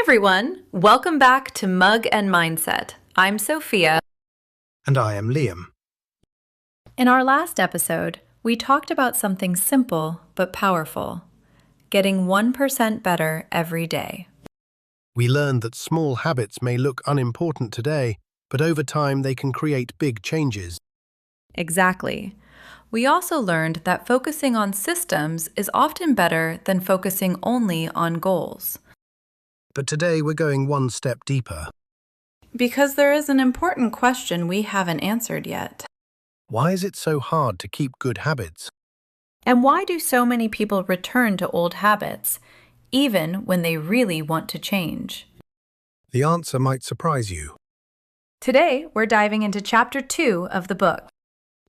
everyone, welcome back to Mug and Mindset. I'm Sophia. And I am Liam. In our last episode, we talked about something simple but powerful, getting 1% better every day. We learned that small habits may look unimportant today, but over time they can create big changes. Exactly. We also learned that focusing on systems is often better than focusing only on goals. But today we're going one step deeper. Because there is an important question we haven't answered yet. Why is it so hard to keep good habits? And why do so many people return to old habits, even when they really want to change? The answer might surprise you. Today, we're diving into Chapter 2 of the book.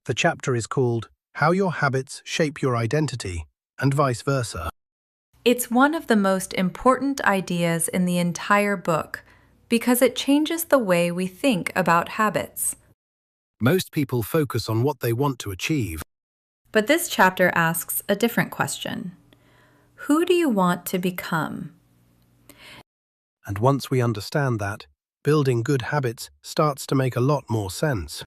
The chapter is called How Your Habits Shape Your Identity, and Vice Versa. It's one of the most important ideas in the entire book because it changes the way we think about habits. Most people focus on what they want to achieve. But this chapter asks a different question. Who do you want to become? And once we understand that, building good habits starts to make a lot more sense.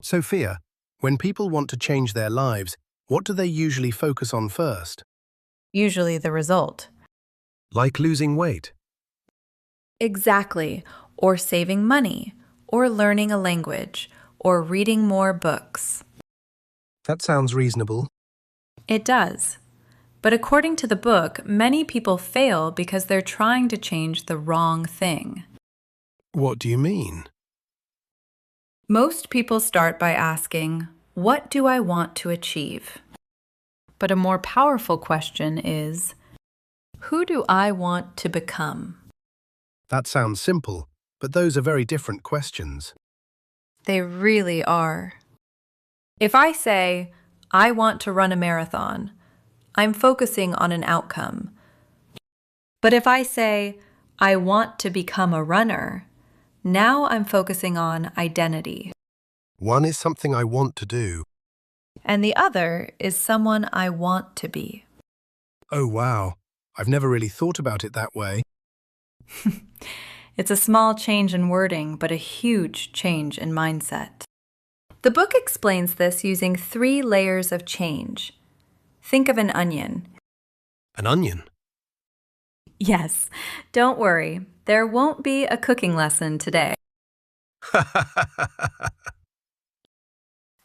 Sophia, when people want to change their lives, what do they usually focus on first? Usually the result. Like losing weight. Exactly. Or saving money, or learning a language, or reading more books. That sounds reasonable. It does. But according to the book, many people fail because they're trying to change the wrong thing. What do you mean? Most people start by asking, what do I want to achieve? But a more powerful question is, who do I want to become? That sounds simple, but those are very different questions. They really are. If I say, I want to run a marathon, I'm focusing on an outcome. But if I say, I want to become a runner, now I'm focusing on identity. One is something I want to do. And the other is someone I want to be. Oh, wow. I've never really thought about it that way. It's a small change in wording, but a huge change in mindset. The book explains this using 3 layers of change. Think of an onion. An onion? Yes, don't worry. There won't be a cooking lesson today.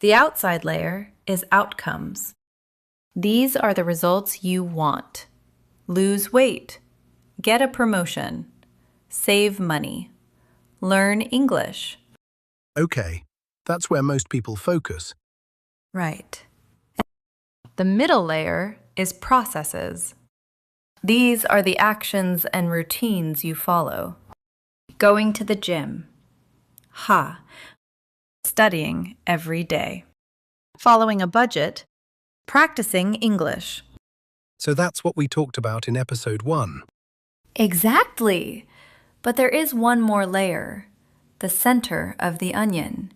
The outside layer is outcomes. These are the results you want. Lose weight, get a promotion, save money, learn English. Okay, that's where most people focus. Right. The middle layer is processes. These are the actions and routines you follow. Going to the gym. Studying every day. Following a budget. Practicing English. So that's what we talked about in episode 1. Exactly. But there is one more layer. The center of the onion.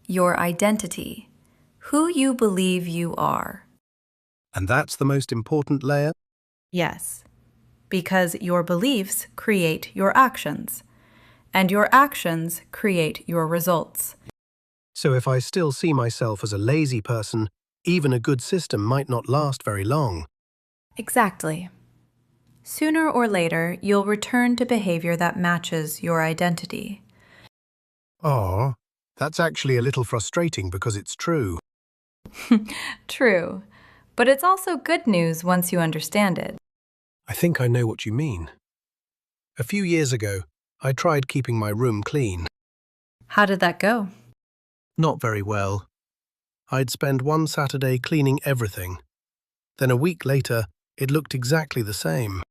Your identity. Who you believe you are. And that's the most important layer? Yes, because your beliefs create your actions, and your actions create your results. So if I still see myself as a lazy person, even a good system might not last very long. Exactly. Sooner or later, you'll return to behavior that matches your identity. Aw, that's actually a little frustrating because it's true. True, but it's also good news once you understand it. I think I know what you mean. A few years ago, I tried keeping my room clean. How did that go? Not very well. I'd spend one Saturday cleaning everything. Then a week later, it looked exactly the same.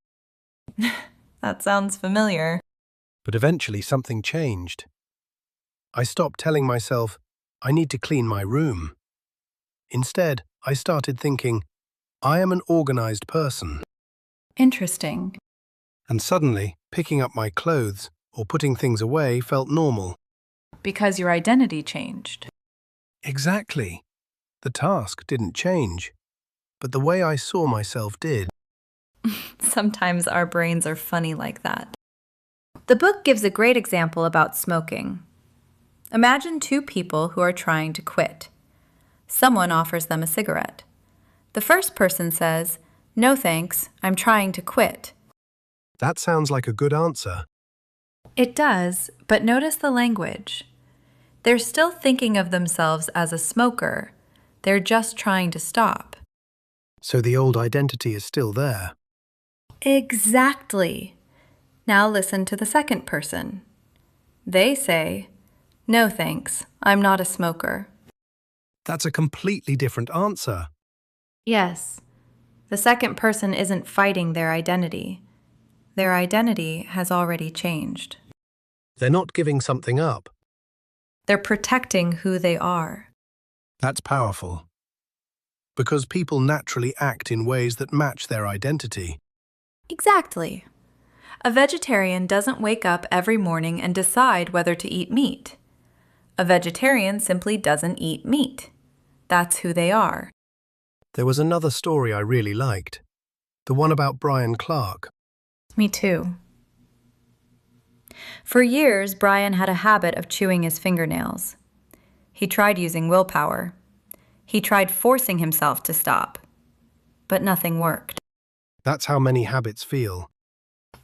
That sounds familiar. But eventually something changed. I stopped telling myself, I need to clean my room. Instead, I started thinking, I am an organized person. Interesting. And suddenly, picking up my clothes or putting things away felt normal. Because your identity changed. Exactly. The task didn't change, but the way I saw myself did. Sometimes our brains are funny like that. The book gives a great example about smoking. Imagine two people who are trying to quit. Someone offers them a cigarette. The first person says, "No thanks, I'm trying to quit." That sounds like a good answer. It does, but notice the language. They're still thinking of themselves as a smoker. They're just trying to stop. So the old identity is still there. Exactly. Now listen to the second person. They say, "No thanks, I'm not a smoker." That's a completely different answer. Yes, the second person isn't fighting their identity. Their identity has already changed. They're not giving something up. They're protecting who they are. That's powerful. Because people naturally act in ways that match their identity. Exactly. A vegetarian doesn't wake up every morning and decide whether to eat meat. A vegetarian simply doesn't eat meat. That's who they are. There was another story I really liked. The one about Brian Clark. Me too. For years, Brian had a habit of chewing his fingernails. He tried using willpower. He tried forcing himself to stop. But nothing worked. That's how many habits feel.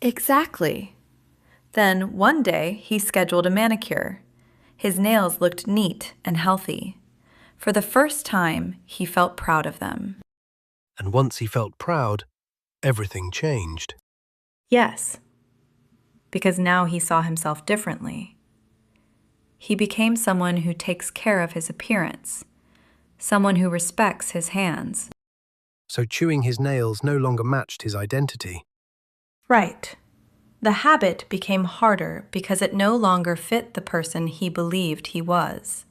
Exactly. Then, one day, he scheduled a manicure. His nails looked neat and healthy. For the first time, he felt proud of them. And once he felt proud, everything changed. Yes, because now he saw himself differently. He became someone who takes care of his appearance, someone who respects his hands. So chewing his nails no longer matched his identity. Right. The habit became harder because it no longer fit the person he believed he was.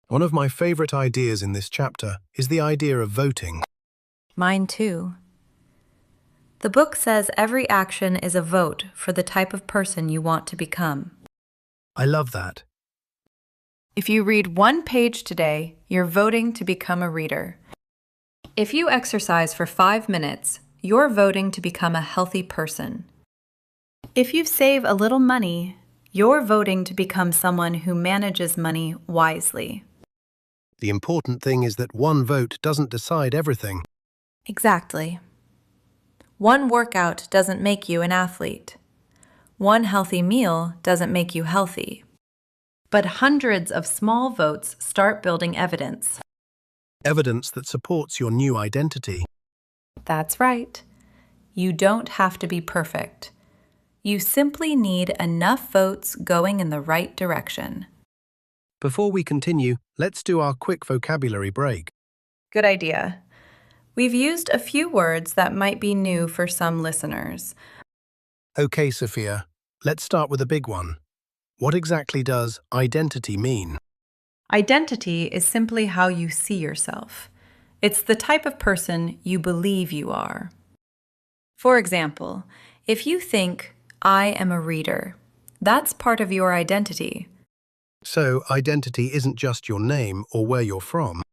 One of my favorite ideas in this chapter is the idea of voting. Mine too. The book says every action is a vote for the type of person you want to become. I love that. If you read one page today, you're voting to become a reader. If you exercise for 5 minutes, you're voting to become a healthy person. If you save a little money, you're voting to become someone who manages money wisely. The important thing is that one vote doesn't decide everything. Exactly. One workout doesn't make you an athlete. One healthy meal doesn't make you healthy. But hundreds of small votes start building evidence. Evidence that supports your new identity. That's right. You don't have to be perfect. You simply need enough votes going in the right direction. Before we continue, let's do our quick vocabulary break. Good idea. We've used a few words that might be new for some listeners. Okay, Sophia, let's start with a big one. What exactly does identity mean? Identity is simply how you see yourself. It's the type of person you believe you are. For example, if you think, "I am a reader," that's part of your identity. So, identity isn't just your name or where you're from.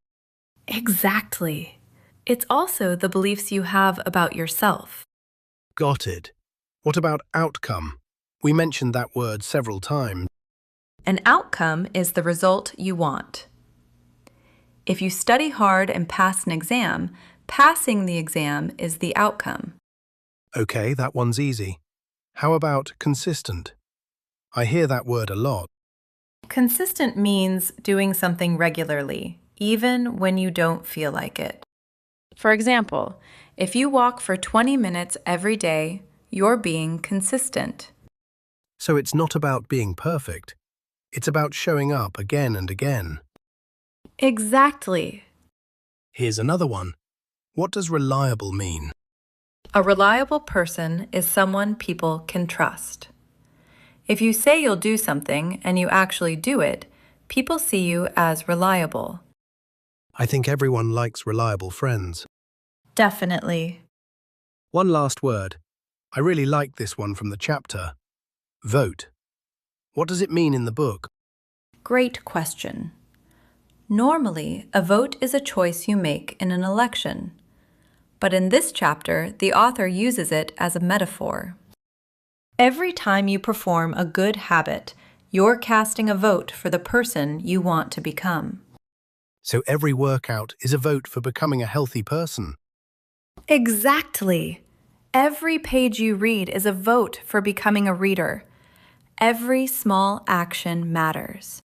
Exactly. It's also the beliefs you have about yourself. Got it. What about outcome? We mentioned that word several times. An outcome is the result you want. If you study hard and pass an exam, passing the exam is the outcome. Okay, that one's easy. How about consistent? I hear that word a lot. Consistent means doing something regularly, even when you don't feel like it. For example, if you walk for 20 minutes every day, you're being consistent. So it's not about being perfect. It's about showing up again and again. Exactly. Here's another one. What does reliable mean? A reliable person is someone people can trust. If you say you'll do something and you actually do it, people see you as reliable. I think everyone likes reliable friends. Definitely. One last word. I really like this one from the chapter. Vote. What does it mean in the book? Great question. Normally, a vote is a choice you make in an election. But in this chapter, the author uses it as a metaphor. Every time you perform a good habit, you're casting a vote for the person you want to become. So every workout is a vote for becoming a healthy person. Exactly. Every page you read is a vote for becoming a reader. Every small action matters.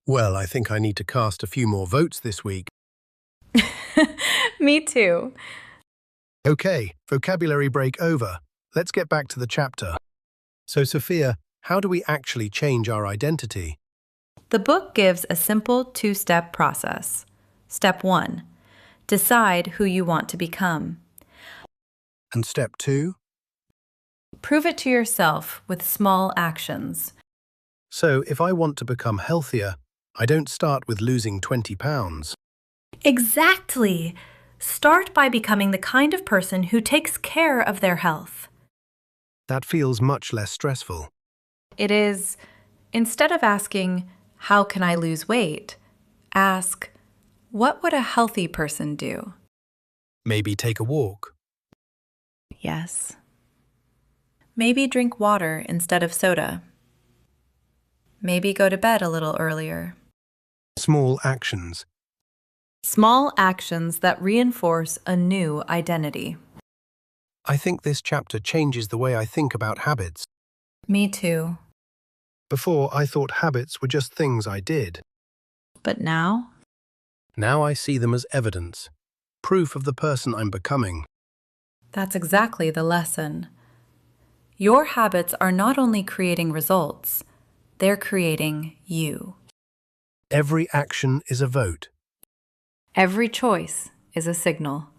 Well, I think I need to cast a few more votes this week. Me too. Okay, vocabulary break over. Let's get back to the chapter. So, Sophia, how do we actually change our identity? The book gives a simple two-step process. Step 1. Decide who you want to become. And step 2? Prove it to yourself with small actions. So, if I want to become healthier, I don't start with losing 20 pounds. Exactly! Start by becoming the kind of person who takes care of their health. That feels much less stressful. It is, instead of asking, how can I lose weight? Ask, what would a healthy person do? Maybe take a walk. Yes. Maybe drink water instead of soda. Maybe go to bed a little earlier. Small actions. Small actions that reinforce a new identity. I think this chapter changes the way I think about habits. Me too. Before, I thought habits were just things I did. But now? Now I see them as evidence, proof of the person I'm becoming. That's exactly the lesson. Your habits are not only creating results, they're creating you. Every action is a vote. Every choice is a signal.